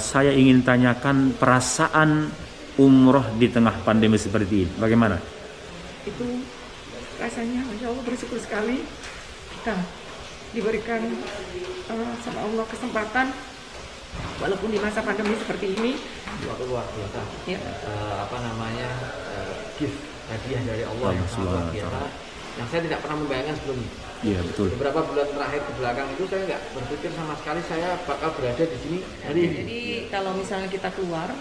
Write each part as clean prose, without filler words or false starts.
Saya ingin tanyakan perasaan umroh di tengah pandemi seperti ini. Bagaimana? Itu rasanya Masya Allah bersyukur sekali kita diberikan sama Allah kesempatan walaupun di masa pandemi seperti ini. Suatu luar biasa. Ya. Gift hadiah dari Allah yang sangat luar biasa yang saya tidak pernah membayangkan sebelumnya. Iya, betul. Beberapa bulan terakhir ke belakang itu saya nggak berpikir sama sekali saya bakal berada di sini hari ini. Jadi kalau misalnya kita keluar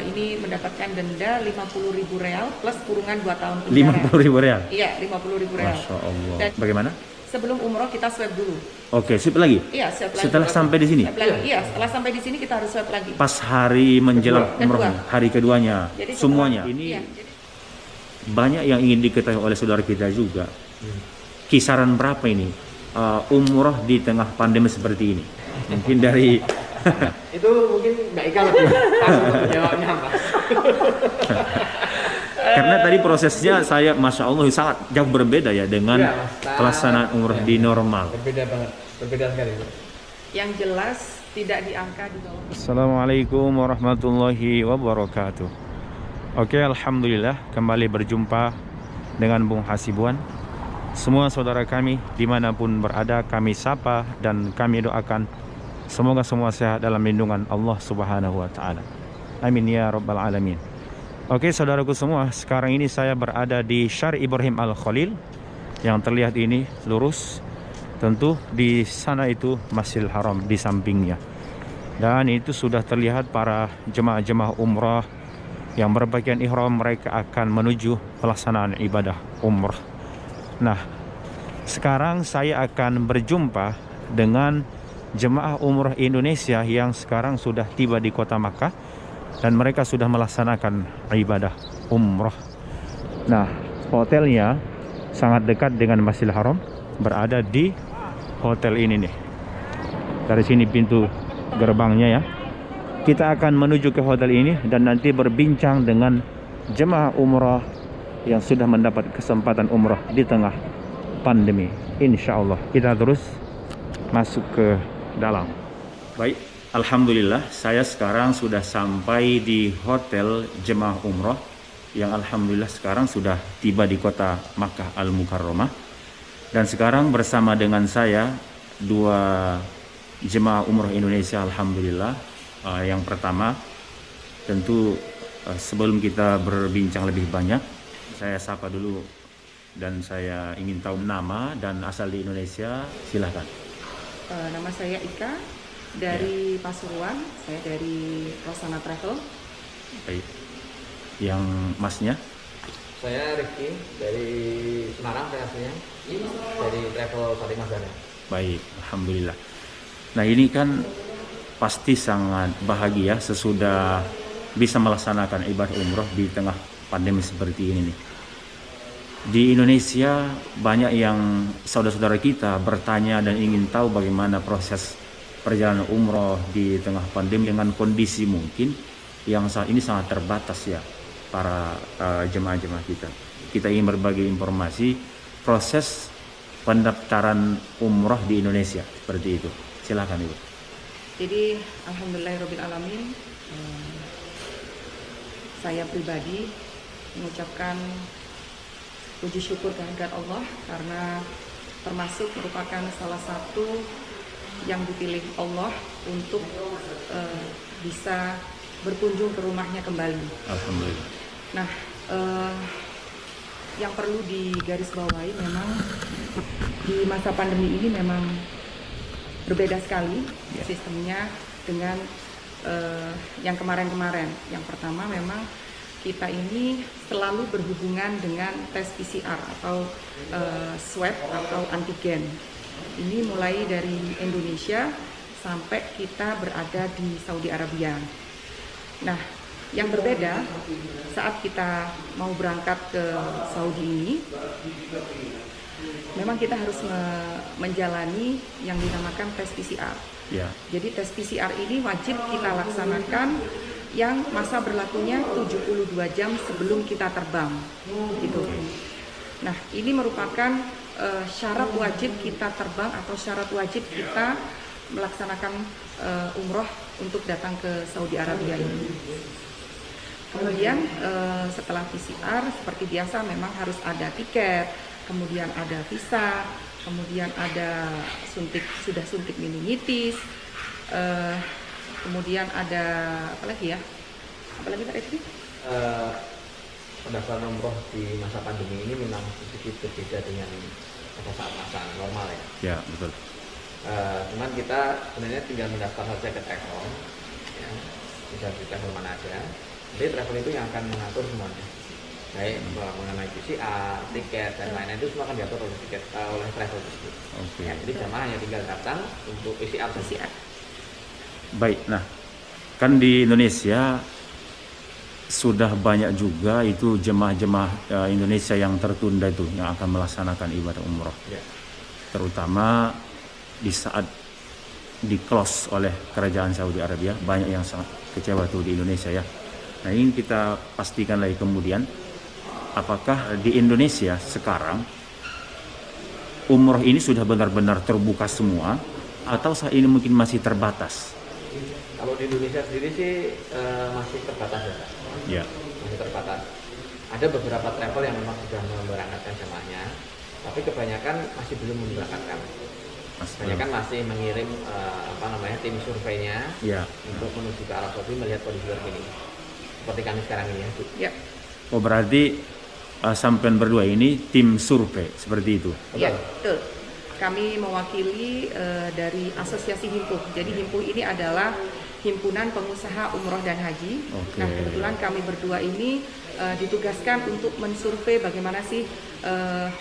ini mendapatkan denda 50.000 real plus kurungan 2 tahun penjara. 50.000 real? Iya, 50.000 real. Masya Allah. Dan bagaimana? sebelum umroh kita swab dulu. Oke, swab lagi? Iya, swab lagi. Setelah sampai di sini? Iya, setelah sampai di sini kita harus swab lagi. Pas hari menjelang umroh, hari keduanya, Jadi semuanya. Setelah, Ini iya, banyak yang ingin diketahui oleh saudara kita juga. Kisaran berapa ini umroh di tengah pandemi seperti ini? Mungkin dari Itu mungkin Mbak Ika lebih pas untuk menjawabnya, Pak. karena tadi prosesnya saya Masya Allah sangat jauh berbeda ya dengan Ya, Mas. pelaksanaan umroh di normal. Berbeda banget, berbeda sekali. yang jelas tidak di angka di bawah. Assalamualaikum warahmatullahi wabarakatuh. Oke, alhamdulillah kembali berjumpa dengan Bung Hasibuan. Semua saudara kami dimanapun berada kami sapa dan kami doakan semoga semua sehat dalam lindungan Allah Subhanahu wa Ta'ala. Amin ya Rabbal Alamin. Oke saudaraku semua, sekarang ini saya berada di Syar Ibrahim Al-Khalil. Yang terlihat ini lurus, tentu di sana itu Masjidil Haram di sampingnya. Dan itu sudah terlihat para jemaah-jemaah umrah yang berpakaian ihram, mereka akan menuju pelaksanaan ibadah umrah. Nah, sekarang saya akan berjumpa dengan jemaah umrah Indonesia yang sekarang sudah tiba di kota Makkah dan mereka sudah melaksanakan ibadah umrah. Nah, hotelnya sangat dekat dengan Masjidil Haram, berada di hotel ini nih. Dari sini pintu gerbangnya ya. Kita akan menuju ke hotel ini dan nanti berbincang dengan jemaah umrah yang sudah mendapat kesempatan umrah di tengah pandemi. Insya Allah kita terus masuk ke dalam. Baik, alhamdulillah saya sekarang sudah sampai di hotel jemaah umrah yang alhamdulillah sekarang sudah tiba di kota Makkah Al-Mukarramah. Dan sekarang bersama dengan saya dua jemaah umrah Indonesia alhamdulillah. Yang pertama tentu sebelum kita berbincang lebih banyak, saya sapa dulu dan saya ingin tahu nama dan asal di Indonesia. Silahkan. Nama saya Ika dari Pasuruan, saya dari Rosana Travel. Baik. Yang masnya? Saya Rifki dari Semarang, saya aslinya dari Travel Fatimah Zahra. Baik, alhamdulillah. Nah ini kan pasti sangat bahagia sesudah bisa melaksanakan ibadah umroh di tengah pandemi seperti ini nih. Di Indonesia banyak yang saudara-saudara kita bertanya dan ingin tahu bagaimana proses perjalanan umroh di tengah pandemi dengan kondisi mungkin yang saat ini sangat terbatas ya para jemaah-jemaah kita. Kita ingin berbagi informasi proses pendaftaran umroh di Indonesia seperti itu. Silakan Ibu. Jadi alhamdulillahirabbil alamin, saya pribadi mengucapkan puji syukur kehadirat Allah karena termasuk merupakan salah satu yang dipilih Allah untuk bisa berkunjung ke rumahnya kembali. Alhamdulillah. Nah, yang perlu digarisbawahi memang di masa pandemi ini memang berbeda sekali sistemnya dengan yang kemarin-kemarin. Yang pertama memang kita ini selalu berhubungan dengan tes PCR atau swab atau antigen. Ini mulai dari Indonesia sampai kita berada di Saudi Arabia. Nah, yang berbeda saat kita mau berangkat ke Saudi ini, memang kita harus menjalani yang dinamakan tes PCR. Ya. Jadi tes PCR ini wajib kita laksanakan yang masa berlakunya 72 jam sebelum kita terbang. Gitu. Nah, ini merupakan syarat wajib kita terbang atau syarat wajib kita melaksanakan umroh untuk datang ke Saudi Arabia ini. Kemudian setelah PCR seperti biasa memang harus ada tiket, kemudian ada visa, kemudian ada sudah suntik meningitis, kemudian ada apa lagi ya? Apa lagi Pak Refri? Pendaftaran umroh di masa pandemi ini memang sedikit berbeda dengan pada saat masa normal ya. Ya, betul. Cuman kita sebenarnya tinggal mendaftar saja ke travel, ya, bisa di travel mana aja. Jadi travel itu yang akan mengatur semuanya, baik mengenai PCR, tiket dan lain-lain itu semua akan diatur oleh oleh travel tersebut. Oke. Ya, jadi jamaah hanya tinggal datang untuk PCR saja. Baik, nah kan di Indonesia sudah banyak juga itu jemaah-jemaah Indonesia yang tertunda itu yang akan melaksanakan ibadah umroh, Ya. terutama di saat di close oleh kerajaan Saudi Arabia. Banyak yang sangat kecewa tuh di Indonesia ya. Nah, ini kita pastikan lagi kemudian, apakah di Indonesia sekarang umroh ini sudah benar-benar terbuka semua atau saat ini mungkin masih terbatas? Kalau di Indonesia sendiri sih masih terbatas ya, Pak. Ya. Masih terbatas. Ada beberapa travel yang memang sudah memberangkatkan jamaahnya, tapi kebanyakan masih belum memberangkatkan. Kebanyakan masih mengirim tim surveinya Ya. untuk menuju ke Arab Saudi melihat kondisi terkini. Seperti kami sekarang ini ya, Bu. Ya. Oh, berarti sampean berdua ini tim survei seperti itu? Ya, betul. Kami mewakili dari Asosiasi Himpuh. Jadi Himpuh ini adalah Himpunan Pengusaha Umroh dan Haji. Oke. Nah, kebetulan kami berdua ini ditugaskan untuk mensurvei bagaimana sih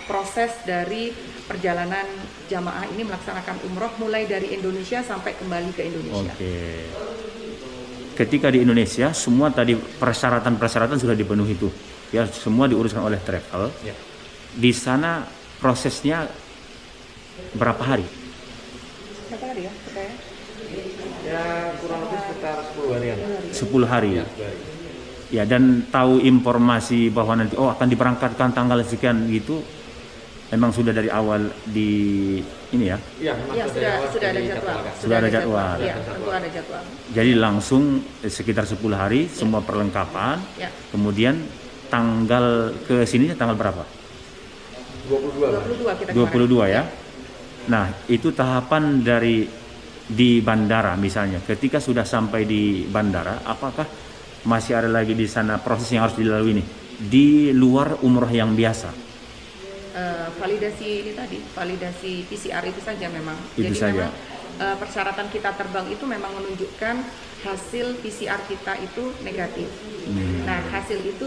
proses dari perjalanan jamaah ini melaksanakan umroh mulai dari Indonesia sampai kembali ke Indonesia. Oke. Ketika di Indonesia semua tadi persyaratan sudah dipenuhi itu, ya semua diuruskan oleh travel. Ya. Di sana prosesnya berapa hari? Berapa hari ya? Ya kurang lebih sekitar 10 harian. 10 hari. Ya, 10 hari. Ya, dan tahu informasi bahwa nanti akan diberangkatkan tanggal sekian gitu, memang sudah dari awal di ini ya. Iya, memang Ya, sudah ada jadwal. Sudah ada jadwal. Iya, tentu ada jadwal. Jadi langsung sekitar 10 hari semua perlengkapan. Ya. Kemudian tanggal ke sininya tanggal berapa? 22. 22 kita 22 ya. Nah, itu tahapan dari di bandara misalnya. Ketika sudah sampai di bandara, apakah masih ada lagi di sana proses yang harus dilalui nih di luar umroh yang biasa? Validasi ini tadi, validasi PCR itu saja memang. Itu Jadi saja. memang persyaratan kita terbang itu memang menunjukkan hasil PCR kita itu negatif. Nah, hasil itu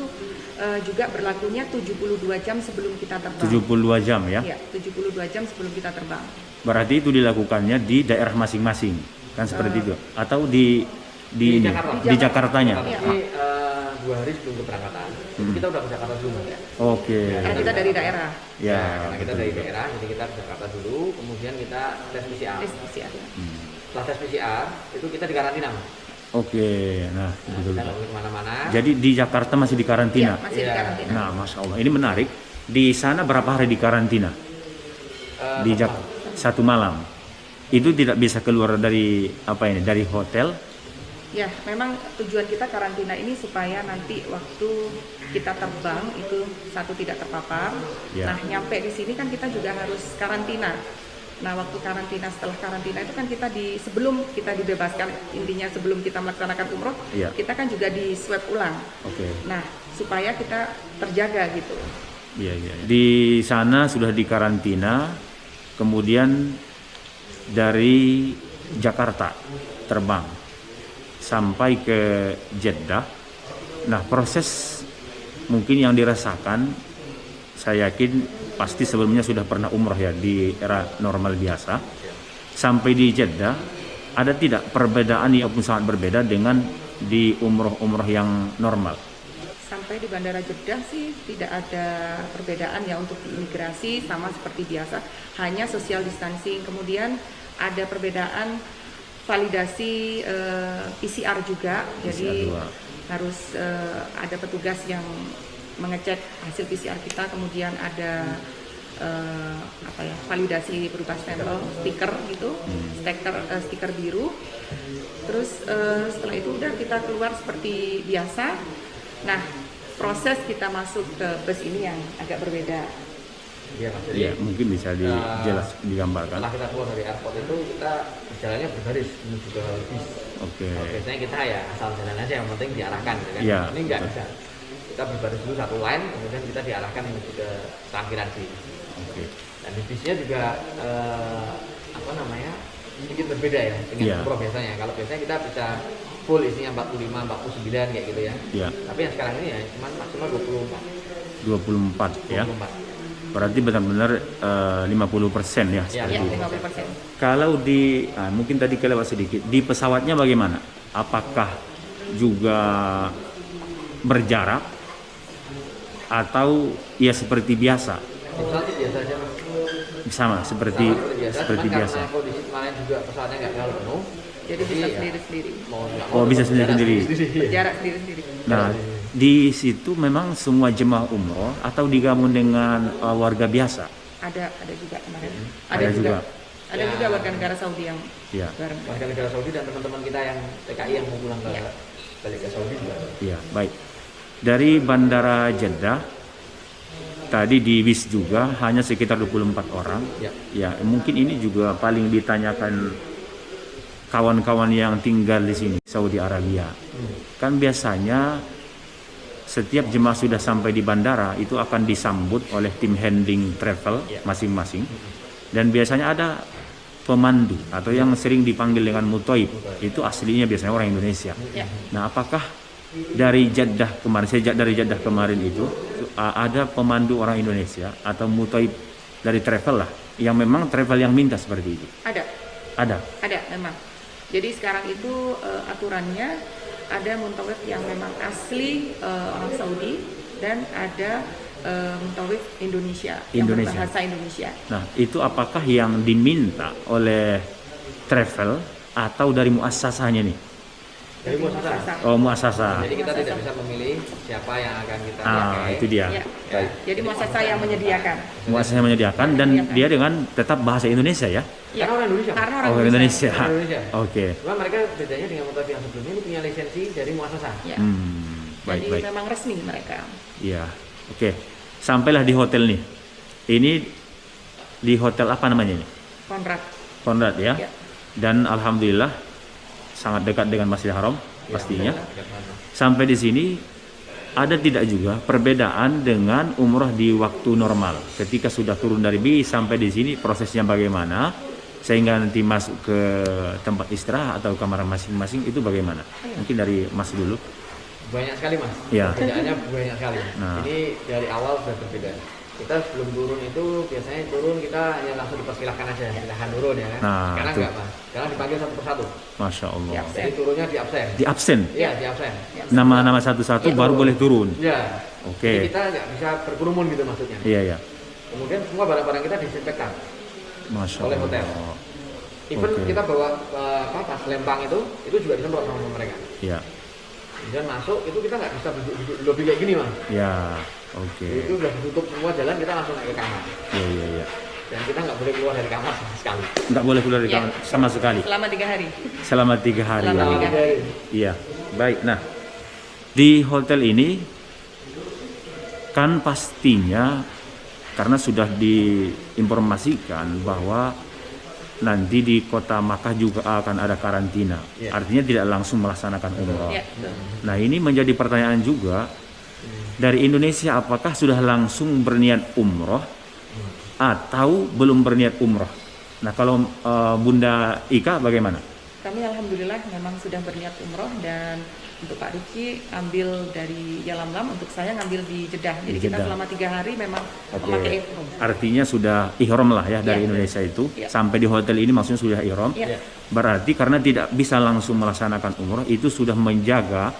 juga berlakunya 72 jam sebelum kita terbang. 72 jam ya. Ya, 72 jam sebelum kita terbang. Berarti itu dilakukannya di daerah masing-masing. Kan seperti itu. Atau di Di ini, Jakarta. di Jakartanya. Tapi 2 hari sebelum keberangkatan itu kita udah ke Jakarta dulu. Oke. Karena kita dari daerah. Ya, Karena kita dari daerah, jadi kita ke Jakarta dulu, kemudian kita tes PCR. Tes PCR. Ya. Setelah tes PCR itu kita dikarantina. Oke. Nah, Kita betul. nggak boleh kemana-mana. Jadi di Jakarta masih di karantina. Iya, masih di Iya. karantina. Nah, Masya Allah, ini menarik. Di sana berapa hari di karantina? Di satu malam. Itu tidak bisa keluar dari dari hotel. Ya, memang tujuan kita karantina ini supaya nanti waktu kita terbang itu satu tidak terpapar. Ya. Nah, nyampe di sini kan kita juga harus karantina. Nah, waktu karantina, setelah karantina itu kan kita sebelum kita dibebaskan, intinya sebelum kita melaksanakan umroh, Ya. kita kan juga di swab ulang. Oke. Nah, supaya kita terjaga gitu. Iya. Di sana sudah dikarantina, kemudian dari Jakarta terbang sampai ke Jeddah. Nah, proses mungkin yang dirasakan, saya yakin pasti sebelumnya sudah pernah umroh ya di era normal biasa. Sampai di Jeddah, ada tidak perbedaan yang sangat berbeda dengan di umroh-umroh yang normal? Sampai di Bandara Jeddah sih tidak ada perbedaan ya untuk di imigrasi, sama seperti biasa, hanya social distancing. Kemudian ada perbedaan validasi PCR juga, jadi PCR 2. harus ada petugas yang mengecek hasil PCR kita, kemudian ada validasi berupa stempel stiker gitu, stiker biru. Terus setelah itu udah kita keluar seperti biasa. Nah, proses kita masuk ke bus ini yang agak berbeda. Iya, Mas. Jadi, Iya, mungkin bisa digambarkan. Setelah kita keluar dari airport itu kita jalannya berbaris menuju ke bis. Oke. Biasanya kita ya asal jalan aja, yang penting diarahkan gitu kan. Iya, Ini enggak betul. bisa. Kita berbaris dulu satu line, kemudian kita diarahkan menuju ke parkiran bis. Oke. Dan di bisnya juga sedikit berbeda ya dengan Iya. umroh biasanya. Kalau biasanya kita bisa full isinya 45, 49 kayak gitu ya. Iya. Tapi yang sekarang ini ya cuma maksimal 24. 24 ya. 24. Berarti benar-benar 50% ya Iya, seperti Ya, itu. 50%. Kalau mungkin tadi kelewat sedikit, di pesawatnya bagaimana? Apakah juga berjarak atau ya seperti biasa? Pesawat sih biasa aja Mas. Sama seperti Cuman biasa. karena kondisi kemarin juga pesawatnya nggak terlalu penuh. Jadi bisa ya, sendiri-sendiri. mau nggak Oh, bisa tetap sendiri-sendiri. jarak Jarak sendiri-sendiri. Nah, di situ memang semua jemaah umroh atau digabung dengan warga biasa? Ada juga kemarin. Ada juga. Ada Ya. juga warga negara Saudi yang Ya. bareng. Warga negara Saudi dan teman-teman kita yang TKI yang mau pulang ke Iya. balik ke Saudi juga. Ya, baik. Dari Bandara Jeddah tadi di WIS juga hanya sekitar 24 orang. Ya. Ya, mungkin ini juga paling ditanyakan kawan-kawan yang tinggal di sini, Saudi Arabia. Kan biasanya setiap jemaah sudah sampai di bandara itu akan disambut oleh tim handling travel Ya. masing-masing. Dan biasanya ada pemandu atau yang sering dipanggil dengan mutoib. Itu aslinya biasanya orang Indonesia. Ya. Nah, apakah dari Jeddah kemarin, sejak dari Jeddah kemarin itu ada pemandu orang Indonesia atau mutoib dari travel lah, yang memang travel yang minta seperti itu? Ada memang. Jadi sekarang itu aturannya ada muntawif yang memang asli orang Saudi dan ada muntawif Indonesia yang berbahasa Indonesia. Nah, itu apakah yang diminta oleh travel atau dari muassasahnya nih? Dari muassasah. Oh, muassasah. Jadi kita tidak bisa memilih siapa yang akan kita Ah, pakai. itu dia. Ya. Baik. Jadi muassasah yang menyediakan. Muassasah menyediakan dan dia dengan tetap bahasa Indonesia ya? Karena orang Indonesia. Karena Oh, Indonesia. Orang Indonesia. Oke. Cuma mereka bedanya dengan muntawif yang sebelumnya ini punya lisensi dari muassasah. Ya. Baik, Jadi baik. memang resmi mereka. Iya. Oke. Sampailah di hotel nih. Ini di hotel apa namanya ini? Konrad ya. Ya. Dan alhamdulillah sangat dekat dengan Masjidil Haram pastinya. Ya, Sampai di sini ada tidak juga perbedaan dengan umroh di waktu normal? Ketika sudah turun dari bis sampai di sini prosesnya bagaimana? Sehingga nanti masuk ke tempat istirahat atau kamar masing-masing itu bagaimana? Mungkin dari Mas dulu. Banyak sekali Mas. Ya. Perbedaannya banyak sekali. Nah. Ini dari awal sudah berbeda. Kita sebelum turun itu biasanya turun kita ya langsung dipersilahkan aja, silahkan turun ya kan. Nah, Sekarang itu. enggak Mas. Sekarang dipanggil satu persatu. Masya Allah. Ya. Jadi turunnya di absen. Di absen. Iya, di absen. Nama-nama satu-satu Iya, baru turun. boleh turun. Iya. Oke. Jadi kita nggak bisa berkerumun gitu maksudnya. Iya, iya. Kemudian semua barang-barang kita disinfektan Masya oleh hotel. Allah. Even Oke. kita bawa tas lempang itu juga disemprot sama mereka. Iya. Kemudian masuk itu kita nggak bisa duduk di lobi kayak gini Mas. Ya. Oke. Itu udah ditutup semua jalan, kita langsung naik ke kamar. Iya, iya, iya. Dan kita nggak boleh keluar dari kamar sama sekali. Nggak boleh keluar dari Iya. kamar sama sekali. Selama 3 hari. Selama 3 hari. Selama ya. 3 hari. Iya, baik. Nah, di hotel ini kan pastinya karena sudah diinformasikan bahwa nanti di kota Makkah juga akan ada karantina. Iya. Artinya tidak langsung melaksanakan umroh. Ya. Nah, ini menjadi pertanyaan juga dari Indonesia, apakah sudah langsung berniat umroh atau belum berniat umroh? Nah, kalau Bunda Ika bagaimana? Kami alhamdulillah memang sudah berniat umroh, dan untuk Pak Riki ambil dari Yalamlam, untuk saya ngambil di Jeddah. Jadi Di kita Jeddah. selama 3 hari memang Oke. memakai ihram. Artinya sudah ihram lah ya dari Iya. Indonesia itu. Iya. Sampai di hotel ini maksudnya sudah ihram. Iya. Berarti karena tidak bisa langsung melaksanakan umroh, itu sudah menjaga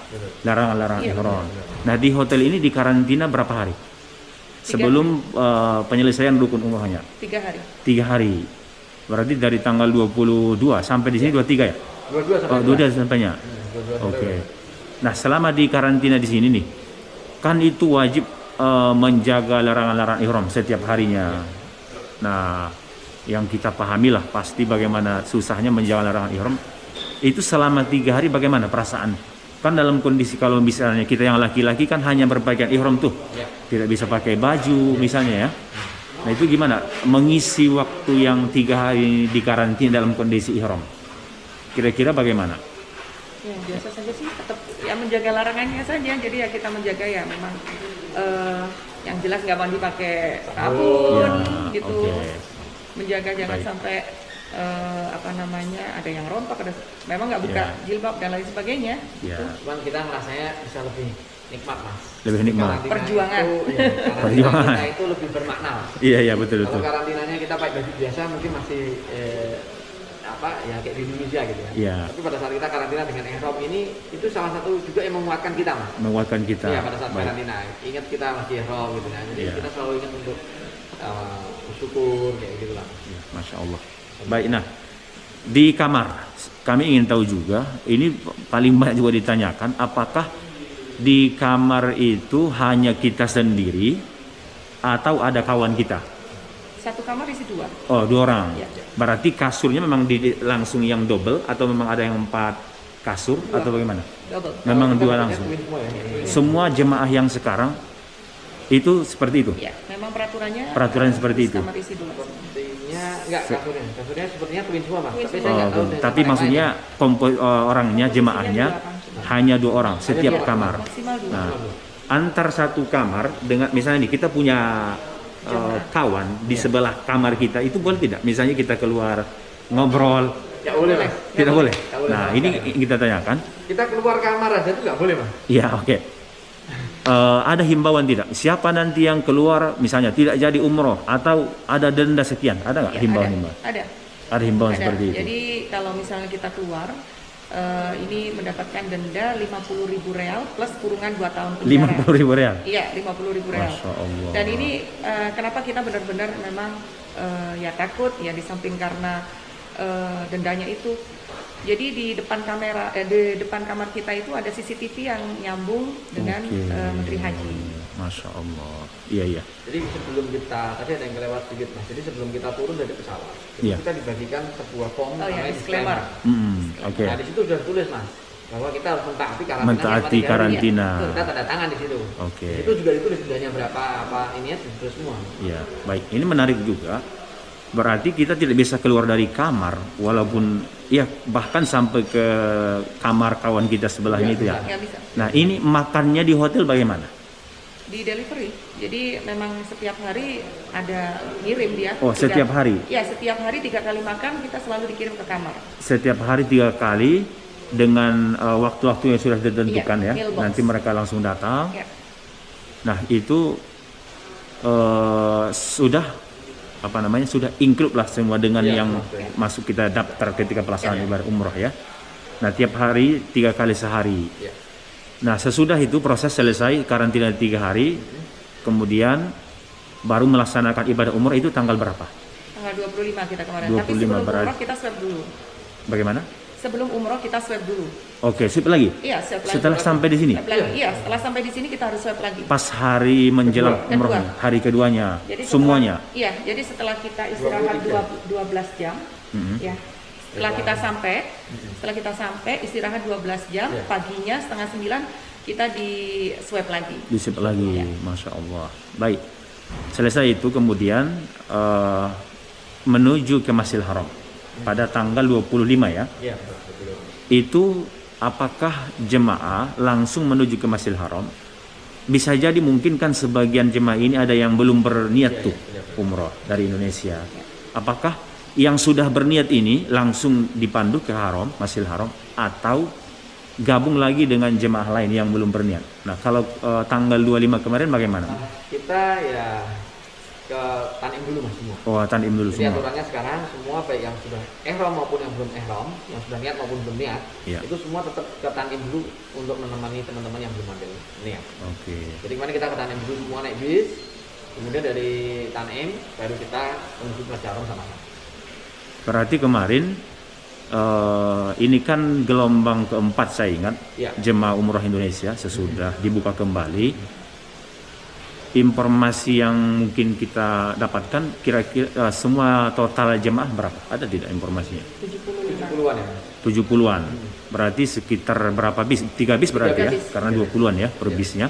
larangan-larangan Iya, ihram. Nah, di hotel ini dikarantina berapa hari? Sebelum penyelesaian rukun umrohnya? 3 hari. 3 hari. Berarti dari tanggal 22 sampai di sini 23 ya? 22 sampai Oh, 22 sampainya. 22 sampai Oke. Nah, selama di karantina di sini nih, kan itu wajib menjaga larangan-larangan ihram setiap harinya. Nah, yang kita pahami lah pasti bagaimana susahnya menjalankan larangan ihram. Itu selama 3 hari bagaimana perasaan? Kan dalam kondisi kalau misalnya kita yang laki-laki kan hanya berpakaian ihram tuh, tidak bisa pakai baju misalnya ya. Nah itu gimana mengisi waktu yang 3 hari di karantina dalam kondisi ihram? Kira-kira bagaimana? Ya, biasa saja sih, tetap ya menjaga larangannya saja. Jadi ya kita menjaga ya memang yang jelas nggak mandi pakai sabun gitu. Okay. Menjaga jangan Baik. sampai ada yang rontok, memang nggak buka jilbab dan lain sebagainya. Ya. Cuman kita merasanya bisa lebih nikmat, Mas. Lebih nikmat. Karantina Perjuangan. Perjuangan. Karantina itu lebih bermakna. Iya betul. Kalau karantinanya kita pakai baju biasa mungkin masih ya kayak di Indonesia gitu ya. Iya. Tapi pada saat kita karantina dengan ihram ini itu salah satu juga yang menguatkan kita, Mas. Menguatkan kita. Iya, pada saat karantina. Ingat kita masih ihram gitu ya. Jadi kita selalu ingat untuk bersyukur kayak gitu lah. Ya, Masya Allah. Baik, nah di kamar kami ingin tahu juga, ini paling banyak juga ditanyakan, apakah di kamar itu hanya kita sendiri atau ada kawan kita? Satu kamar isi 2. Oh, 2 orang. Ya. Berarti kasurnya memang langsung yang double atau memang ada yang 4 kasur 2. Atau bagaimana? Double. Memang 2 Kita langsung. twin semua ya. Semua jemaah yang sekarang itu seperti itu. Ya, memang peraturannya. Peraturan seperti itu. Kamar isi 2. Sepertinya enggak kasurnya sepertinya twin semua, Mas. Twin Tapi semua. saya nggak tahu. dari Tapi tempat yang maksudnya orangnya, jemaahnya hanya 2 orang setiap dua. kamar. Maksimal 2. Nah, antar satu kamar dengan misalnya nih kita punya kawan di sebelah kamar kita, itu boleh tidak? Misalnya kita keluar ngobrol, Ya boleh, Mas. tidak boleh. Nggak boleh, Nah, Mas. ini kita tanyakan. Kita keluar kamar aja tuh nggak boleh, Mas. Ya, oke. Ada himbauan tidak? Siapa nanti yang keluar misalnya tidak jadi umroh atau ada denda sekian? Ada nggak Ya, himbauan-himbauan? Ada. Ada himbauan Ada. seperti itu. Jadi kalau misalnya kita keluar, ini mendapatkan denda 50.000 real plus kurungan 2 tahun penjara. 50.000 real. Iya, 50.000 real. Masya Allah. Dan ini kenapa kita benar-benar memang ya takut ya, di samping karena dendanya itu. Jadi di depan kamar kita itu ada CCTV yang nyambung dengan Menteri Haji. Masya Allah. Iya. Jadi sebelum kita, tadi ada yang kelewat sedikit, Mas. Jadi sebelum kita turun dari pesawat, Iya. kita dibagikan sebuah form namanya disclaimer. Oke. Nah, di situ sudah tulis, Mas, bahwa kita harus mentaati karantina. Mentaati selama 3 hari. karantina. Tuh, kita tanda tangan di situ. Oke. Itu juga ditulis dendanya berapa, apa ininya ditulis semua. Ya, baik. Ini menarik juga. Berarti kita tidak bisa keluar dari kamar, walaupun ya bahkan sampai ke kamar kawan kita sebelahnya itu ya. Nggak bisa. Nah, ini makannya di hotel bagaimana? Di delivery. Jadi memang setiap hari ada ngirim dia. Oh, setiap hari? Ya, setiap hari 3 kali makan kita selalu dikirim ke kamar. Setiap hari 3 kali dengan waktu-waktu yang sudah ditentukan Iya, ya. mailbox. Nanti mereka langsung datang. Ya. Nah, itu sudah include lah semua dengan Iya, yang betul. masuk kita daftar ketika pelaksanaan ibadah umroh ya. Nah, tiap hari 3 kali sehari. Ya. Nah, sesudah itu proses selesai karantina 3 hari, kemudian baru melaksanakan ibadah umroh itu tanggal berapa? Tanggal 25 kita kemarin. 25 Tapi sebelum berarti. umroh kita swab dulu. Bagaimana? Sebelum umroh kita swab dulu. Oke, sip lagi. Iya, swab lagi. Setelah sampai di sini, Swab lagi. Iya, setelah sampai di sini kita harus swab lagi. pas hari menjelang Kedua. umroh, hari keduanya, Jadi semuanya. Iya, jadi setelah kita istirahat 12 jam, ya. Setelah kita sampai istirahat 12 jam, Iya. paginya setengah 9 kita di swab lagi. Disip lagi, Ya. Masya Allah. Baik, selesai itu kemudian menuju ke Masjidil Haram pada tanggal 25 ya. Iya, betul. Itu apakah jemaah langsung menuju ke Masjidil Haram? Bisa jadi mungkin kan sebagian jemaah ini ada yang belum berniat tuh umroh dari Indonesia. Apakah yang sudah berniat ini langsung dipandu ke Haram, Masjidil Haram, atau gabung lagi dengan jemaah lain yang belum berniat? Nah, kalau tanggal 25 kemarin bagaimana? Kita ya ke Tanim dulu, Mas, semua. Oh, tanim dulu Jadi semua. aturannya sekarang semua baik yang sudah ihram maupun yang belum ihram, yang sudah niat maupun belum niat, Iya. itu semua tetap ke Tanim dulu untuk menemani teman-teman yang belum ada niat. Oke. Jadi kemarin kita ke Tanim dulu semua naik bis, kemudian dari Tanim baru kita menuju ke Masjidil Haram sama-sama. Berarti kemarin ini kan gelombang keempat saya ingat Iya. jemaah umroh Indonesia sesudah dibuka kembali. informasi yang mungkin kita dapatkan, kira-kira semua total jemaah berapa? Ada tidak informasinya? 70-an ya. 70-an. Berarti sekitar berapa bis? 3 bis berarti ya? bis. Karena 20-an ya per bisnya.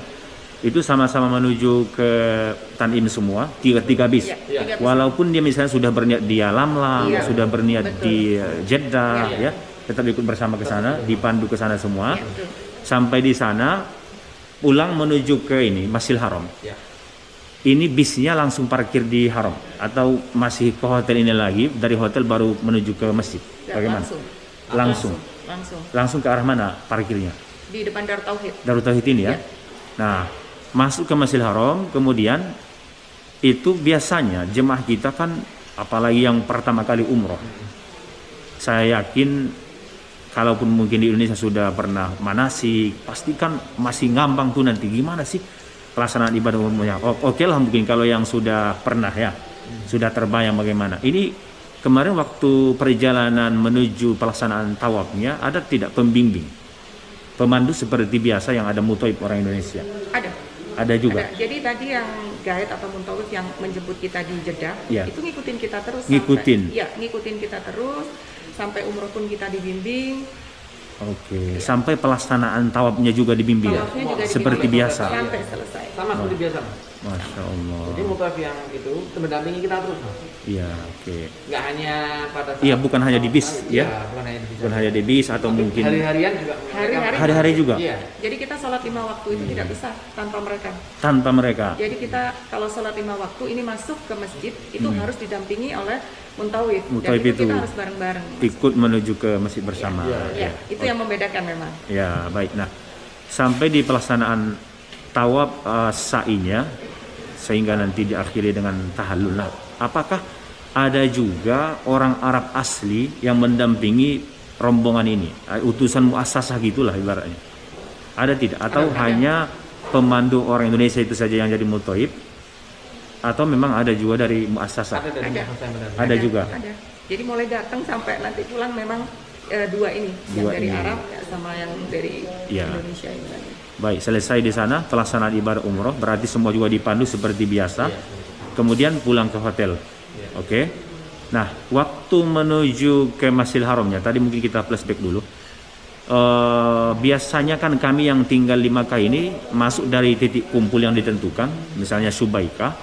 Itu sama-sama menuju ke Tanim semua, 3 bis. Iya, 3 bis. Walaupun dia misalnya sudah berniat di Alamlang, Iya, sudah berniat betul. di Jeddah, Iya. ya, tetap ikut bersama ke sana, dipandu ke sana semua. Iya, betul. Sampai di sana, pulang menuju ke ini Masjidil Haram. Ya. Ini bisnya langsung parkir di Haram atau masih ke hotel ini lagi, dari hotel baru menuju ke masjid? Ya, Bagaimana? langsung. Langsung. Langsung. Langsung ke arah mana parkirnya? Di depan Darut Tauhid. Darut Tauhid ini ya. Ya. Nah, masuk ke Masjidil Haram, kemudian itu biasanya jemaah kita kan, apalagi yang pertama kali umroh, saya yakin kalaupun mungkin di Indonesia sudah pernah manasik, pasti kan masih ngambang tuh nanti gimana sih pelaksanaan ibadah umrohnya. Oke lah mungkin kalau yang sudah pernah ya, sudah terbayang bagaimana. Ini kemarin waktu perjalanan menuju pelaksanaan tawafnya, ada tidak pembimbing, pemandu seperti biasa yang ada mutoib orang Indonesia? Ada juga. Ada. Jadi tadi yang guide atau muntawif yang menjemput kita di Jeddah, Ya. itu ngikutin kita terus. Ngikutin? Iya, ngikutin kita terus. Sampai umroh pun kita dibimbing. Oke, sampai pelaksanaan tawafnya juga dibimbing ya? Tawafnya juga Seperti dibimbing biasa? sampai selesai. Sama seperti biasa, Mas. Masya Allah. Jadi mutawif yang itu mendampingi kita terus, Mas. Iya, oke. Nggak hanya pada saat Iya, bukan hanya di bis, Iya, ya? bukan hanya di bis. Bukan hanya di bis atau mungkin Hari-harian juga. Hari-hari. hari-hari juga Iya. Jadi kita sholat 5 waktu itu tidak bisa tanpa mereka. tanpa mereka. Jadi kita kalau sholat 5 waktu ini masuk ke masjid itu harus didampingi oleh muntawif. Muntawif Dan itu kita harus bareng-bareng. ikut menuju ke masjid bersama. Ya, itu yang membedakan memang. Ya, baik. Nah, sampai di pelaksanaan tawaf sa'inya, sehingga nanti diakhiri dengan tahallul. Nah, apakah ada juga orang Arab asli yang mendampingi rombongan ini? Utusan muassasah gitulah ibaratnya. Ada tidak? Atau Ada. hanya pemandu orang Indonesia itu saja yang jadi mutoib? Atau memang ada juga dari muassasah? Ada dari Ada. masa saya mendampingi. Ada juga? Ada. Jadi mulai datang sampai nanti pulang memang dua ini. Dua yang dari ini. Arab sama yang dari Ya. Indonesia ini tadi. Baik, selesai di sana pelaksanaan ibadah umroh, berarti semua juga dipandu seperti biasa. Kemudian pulang ke hotel. Oke. Nah, waktu menuju ke Masjidil Haramnya, tadi mungkin kita flashback dulu. Biasanya kan kami yang tinggal di Makkah ini masuk dari titik kumpul yang ditentukan, misalnya Subaikah,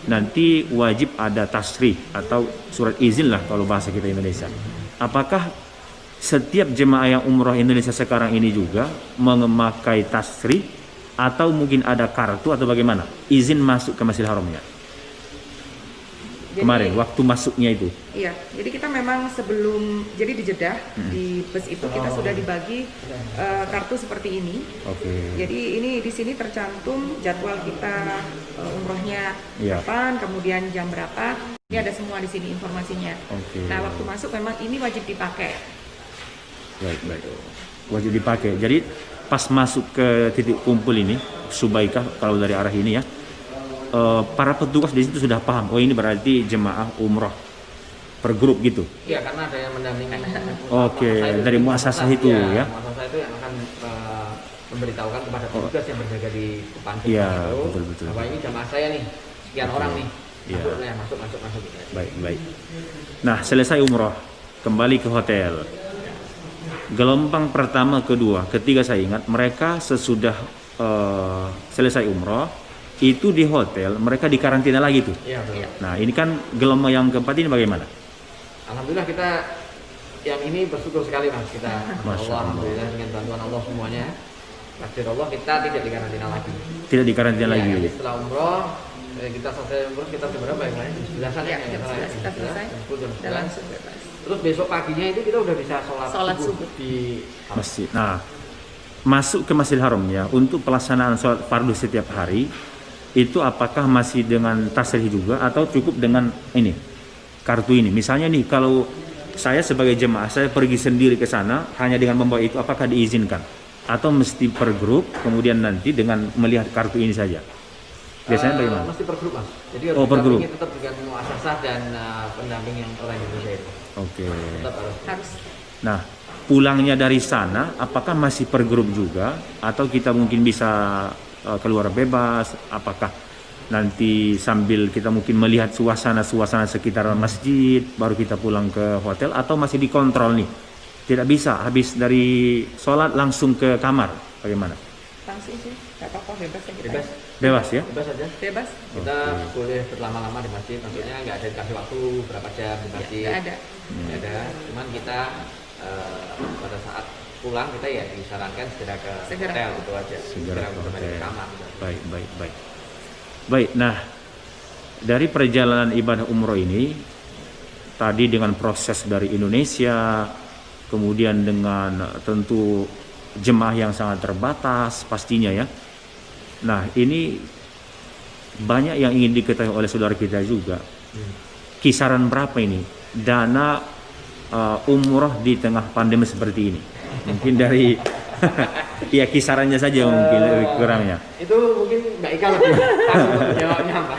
nanti wajib ada tasrih atau surat izin lah kalau bahasa kita Indonesia. Apakah setiap jemaah yang umroh Indonesia sekarang ini juga memakai tasrih atau mungkin ada kartu atau bagaimana izin masuk ke Masjidil Haramnya? Jadi, Kemarin waktu masuknya itu. Iya, jadi kita memang sebelum jadi di Jeddah di bus itu kita sudah dibagi kartu seperti ini. Oke. Jadi ini di sini tercantum jadwal kita umrohnya Iya. kapan, kemudian jam berapa. Ini ada semua di sini informasinya. Oke. Nah, waktu masuk memang ini wajib dipakai. Baik, baik. Wajib dipakai. Jadi pas masuk ke titik kumpul ini, Subaikah kalau dari arah ini ya, para petugas di situ sudah paham. Oh, ini berarti jemaah umroh per grup gitu. Iya, karena ada yang mendampingi. Oke, dari muassasah itu ya. Muassasah itu yang akan memberitahukan kepada petugas yang berjaga di depan Iya, itu, betul. bahwa ini jamaah saya nih, sekian orang nih. Iya. Masuk. Baik, baik. Nah, selesai umroh, kembali ke hotel. Gelombang pertama, kedua, ketiga saya ingat, mereka sesudah selesai umroh, itu di hotel, mereka dikarantina lagi tuh. Iya, betul. Nah, ini kan gelombang yang keempat ini bagaimana? Alhamdulillah kita yang ini bersyukur sekali, Mas. Kita Masya Allah. alhamdulillah dengan bantuan Allah semuanya. Takdir Allah kita tidak dikarantina lagi. Tidak dikarantina Iya, lagi. jadi setelah umroh kita selesai umroh kita jam berapa ya? Jam 11-an Ya, ya, jam 11 kita selesai. jam Dan 11. langsung bebas. Terus besok paginya itu kita udah bisa Sholat subuh. di Masjid. Nah, masuk ke Masjidil Haram ya, untuk pelaksanaan sholat fardu setiap hari, itu apakah masih dengan tasrih juga atau cukup dengan ini, kartu ini? Misalnya nih, kalau saya sebagai jemaah, saya pergi sendiri ke sana, hanya dengan membawa itu, apakah diizinkan? Atau mesti per grup, kemudian nanti dengan melihat kartu ini saja? Biasanya bagaimana? Mesti per grup, Mas. Jadi Oh, per grup. tetap dengan muassasah dan pendamping yang orang Indonesia itu. Oke. Tetap Harus. Nah, pulangnya dari sana, apakah masih per grup juga? Atau kita mungkin bisa keluar bebas? Apakah nanti sambil kita mungkin melihat suasana sekitar masjid, baru kita pulang ke hotel, atau masih dikontrol nih? Tidak bisa habis dari sholat langsung ke kamar, bagaimana? Langsung sih, nggak apa-apa, bebas ya kita. Bebas ya? Bebas aja. Bebas. Kita boleh berlama-lama di masjid, maksudnya nggak ada dikasih waktu berapa jam di masjid. Nggak ada. Nggak ada. Cuman kita pada saat pulang kita ya disarankan segera ke hotel itu aja. Segera ke kembali hotel. ke kamar. Baik. Nah, dari perjalanan ibadah umroh ini tadi dengan proses dari Indonesia, kemudian dengan tentu jemaah yang sangat terbatas pastinya ya. Nah, ini banyak yang ingin diketahui oleh saudara kita juga. Kisaran berapa ini dana umroh di tengah pandemi seperti ini? Mungkin dari ya kisarannya saja mungkin lebih kurangnya. Itu mungkin Mbak Ika lebih pas untuk jawabnya, Pak.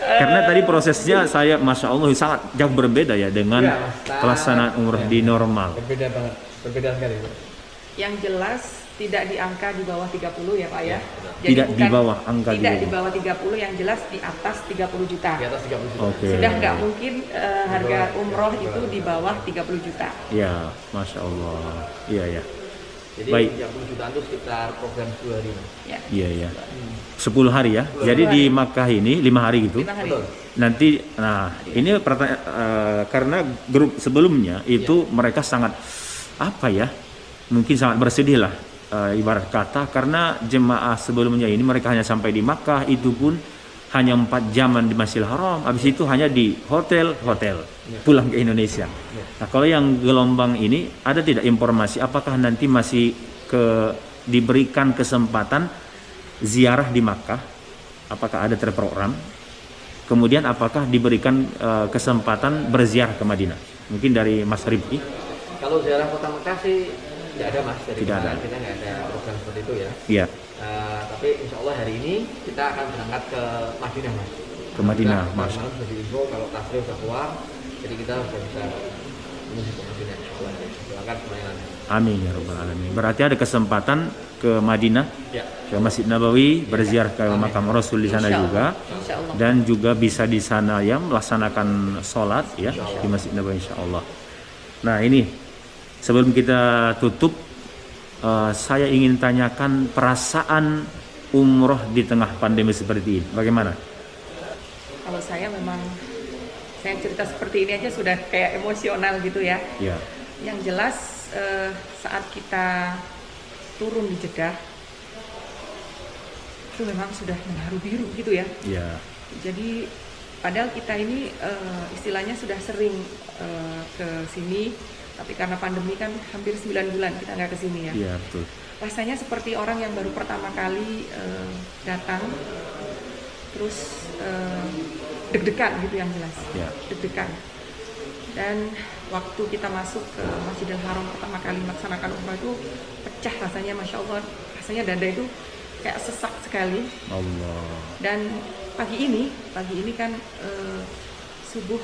Karena tadi prosesnya saya Masya Allah sangat jauh berbeda ya dengan pelaksanaan umroh di normal. Berbeda banget, berbeda sekali. Yang jelas tidak di angka di bawah 30 ya Pak ya. Jadi Tidak di bawah angka tidak di bawah 30, yang jelas di atas 30 juta. Di atas 30 juta. Oke. Sudah nggak mungkin harga umroh itu di bawah 30 juta. Ya, Masya Allah. Iya. Jadi Baik. 30 jutaan itu sekitar program 2 hari. Ya. Iya. 10 hari ya. Jadi di Makkah ini 5 hari gitu. 5 hari. Betul. Nanti, nah ini karena grup sebelumnya itu mereka sangat apa ya? Mungkin sangat bersedih lah ibarat kata, karena jemaah sebelumnya ini mereka hanya sampai di Makkah, itu pun hanya 4 jaman di Masjidil Haram, habis itu hanya di hotel pulang ke Indonesia. Nah, kalau yang gelombang ini ada tidak informasi apakah nanti masih diberikan kesempatan ziarah di Makkah, apakah ada terprogram, kemudian apakah diberikan kesempatan berziarah ke Madinah? Mungkin dari Mas Rifki. Kalau ziarah kota Mekah sih tidak ada, Mas. Dari Tidak ada. kemarin kita nggak ada program seperti itu ya. Iya, Tapi insya Allah hari ini kita akan berangkat ke Madinah, Mas. ke Madinah, Kita Mas. kemarin sudah diinfo kalau tasrif sudah keluar, jadi kita sudah bisa menuju ke Madinah. Insya Allah. Doakan semuanya. Amin ya rabbal alamin. Berarti ada kesempatan ke Madinah, Ya. ke Masjid Nabawi, berziarah ke makam Rasul di sana Insya Allah. juga, Insya Allah. dan juga bisa di sana ya melaksanakan sholat ya di Masjid Nabawi insya Allah. Nah ini sebelum kita tutup, saya ingin tanyakan perasaan umroh di tengah pandemi seperti ini, bagaimana? Kalau saya memang, saya cerita seperti ini aja sudah kayak emosional gitu ya. Ya, Yang jelas saat kita turun di Jeddah itu memang sudah menharu biru gitu ya. ya, Jadi padahal kita ini istilahnya sudah sering ke sini, tapi karena pandemi kan hampir 9 bulan kita nggak ke sini ya. ya betul. Rasanya seperti orang yang baru pertama kali datang, terus deg-degan gitu yang jelas, Ya. deg-degan. Dan waktu kita masuk ke Masjidil Haram pertama kali melaksanakan umrah itu pecah rasanya, Masya Allah, rasanya dada itu kayak sesak sekali. Allah. Dan pagi ini kan subuh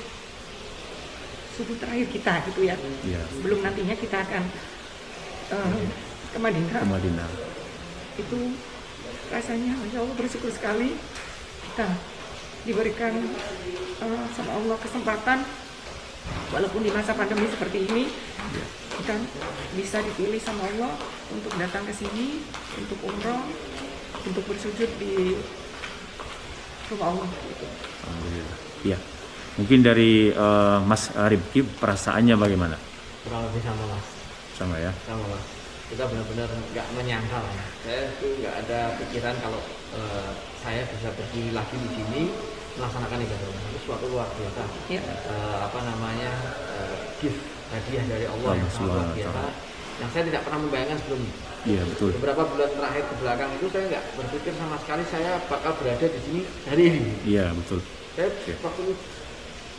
terakhir kita gitu ya. Ya. Sebelum nantinya kita akan ke Madinah. Ke Madinah. Itu rasanya Masya Allah bersyukur sekali kita diberikan sama Allah kesempatan, walaupun di masa pandemi seperti ini kita bisa dipilih sama Allah untuk datang ke sini, untuk umroh, untuk bersujud di rumah Allah gitu. Alhamdulillah. Ya, mungkin dari Mas Rifki perasaannya bagaimana? Kurang lebih sama, Mas. Sama ya? Sama, Mas. Kita benar-benar nggak menyangka, Mas. Saya tuh nggak ada pikiran kalau saya bisa berdiri lagi di sini melaksanakan ibadah umrah. Itu suatu luar biasa. Ya. Gift hadiah dari Allah yang sangat luar biasa. Yang saya tidak pernah membayangkan sebelumnya. Iya betul. Beberapa bulan terakhir ke belakang itu saya nggak berpikir sama sekali saya bakal berada di sini hari ini. Iya betul. Saya waktu itu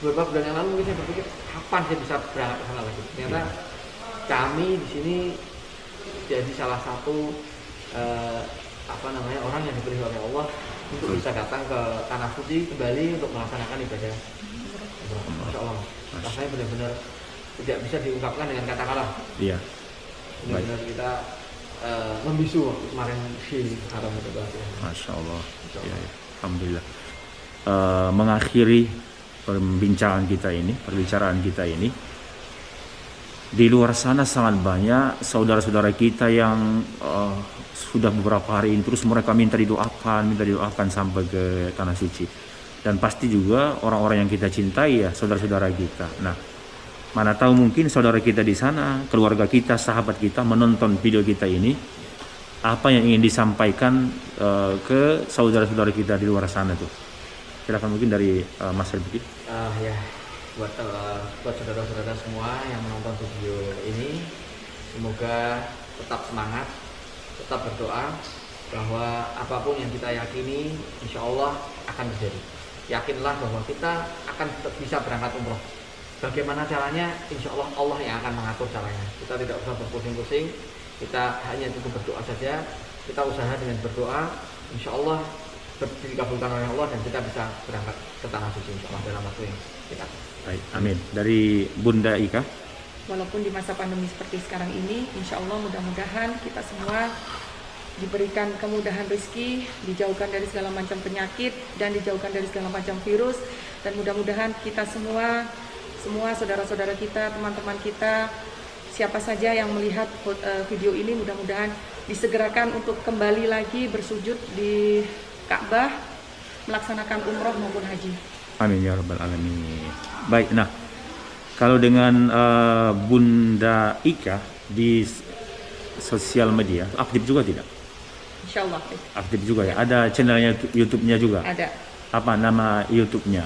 beberapa bulan yang lalu mungkin saya berpikir kapan saya bisa berangkat ke sana lagi. Ternyata kami di sini jadi salah satu orang yang dipilih oleh Allah untuk bisa datang ke tanah suci kembali untuk melaksanakan ibadah. Masya Allah, rasanya benar-benar tidak bisa diungkapkan dengan kata-kata. Iya. Benar-benar kita membisu waktu kemarin di haram itu. Masya Allah. Ya, ya. Alhamdulillah. Mengakhiri perbicaraan kita ini, di luar sana sangat banyak saudara-saudara kita yang sudah beberapa hari ini terus mereka minta didoakan sampai ke tanah suci, dan pasti juga orang-orang yang kita cintai ya saudara-saudara kita. Nah, mana tahu mungkin saudara kita di sana, keluarga kita, sahabat kita menonton video kita ini, apa yang ingin disampaikan ke saudara-saudara kita di luar sana tuh. Silakan mungkin dari Mas Rifki. Ya, buat saudara-saudara semua yang menonton video ini, semoga tetap semangat, tetap berdoa bahwa apapun yang kita yakini, insya Allah akan terjadi. Yakinlah bahwa kita akan tetap bisa berangkat umroh. Bagaimana caranya? Insya Allah Allah yang akan mengatur caranya. Kita tidak usah berpusing-pusing, kita hanya cukup berdoa saja. Kita usaha dengan berdoa, insya Allah dikabulkan oleh Allah dan kita bisa berangkat ke tanah suci insya Allah dalam waktu yang kita. Baik, amin. Dari Bunda Ika. Walaupun di masa pandemi seperti sekarang ini, insya Allah mudah-mudahan kita semua diberikan kemudahan rezeki, dijauhkan dari segala macam penyakit dan dijauhkan dari segala macam virus, dan mudah-mudahan kita semua saudara-saudara kita, teman-teman kita, siapa saja yang melihat video ini, mudah-mudahan disegerakan untuk kembali lagi bersujud di Ka'bah, melaksanakan umroh maupun haji. Amin ya rabbal alamin. Baik, nah kalau dengan Bunda Ika di sosial media aktif juga tidak? Insya Allah. Aktif juga ya. Ada channelnya YouTube-nya juga? Ada. Apa nama YouTube-nya?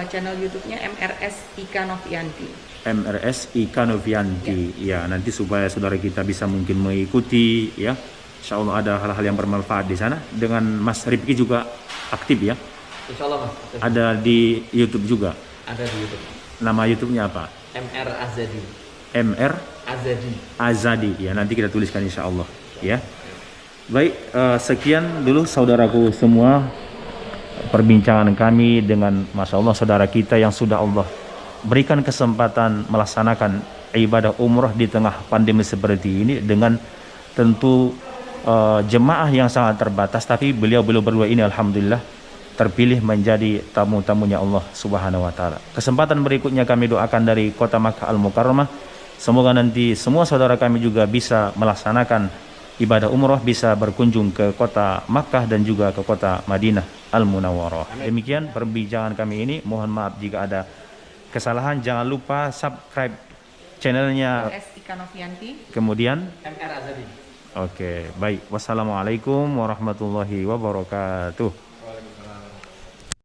Channel YouTube-nya MRS Ika Novianti. MRS Ika Novianti. Ya, nanti supaya saudara kita bisa mungkin mengikuti ya. Insya Allah ada hal-hal yang bermanfaat di sana. Dengan Mas Rifki juga aktif ya? Insya Allah Mas. Ada di YouTube juga? Ada di YouTube. Nama YouTube-nya apa? MR Azadi. MR Azadi. Azadi. Ya, nanti kita tuliskan insya Allah. Ya. Baik, sekian dulu saudaraku semua perbincangan kami dengan Masya Allah saudara kita yang sudah Allah berikan kesempatan melaksanakan ibadah umroh di tengah pandemi seperti ini dengan tentu jemaah yang sangat terbatas, tapi beliau berdua ini alhamdulillah terpilih menjadi tamu-tamunya Allah Subhanahu wa taala. Kesempatan berikutnya kami doakan dari kota Makkah Al-Mukarramah, semoga nanti semua saudara kami juga bisa melaksanakan ibadah umroh, bisa berkunjung ke kota Makkah dan juga ke kota Madinah Al-Munawwarah. Demikian perbincangan kami ini. Mohon maaf jika ada kesalahan. Jangan lupa subscribe channelnya MRS Ika Novianti. Kemudian MR Azadi. Oke, baik. Wassalamualaikum warahmatullahi wabarakatuh.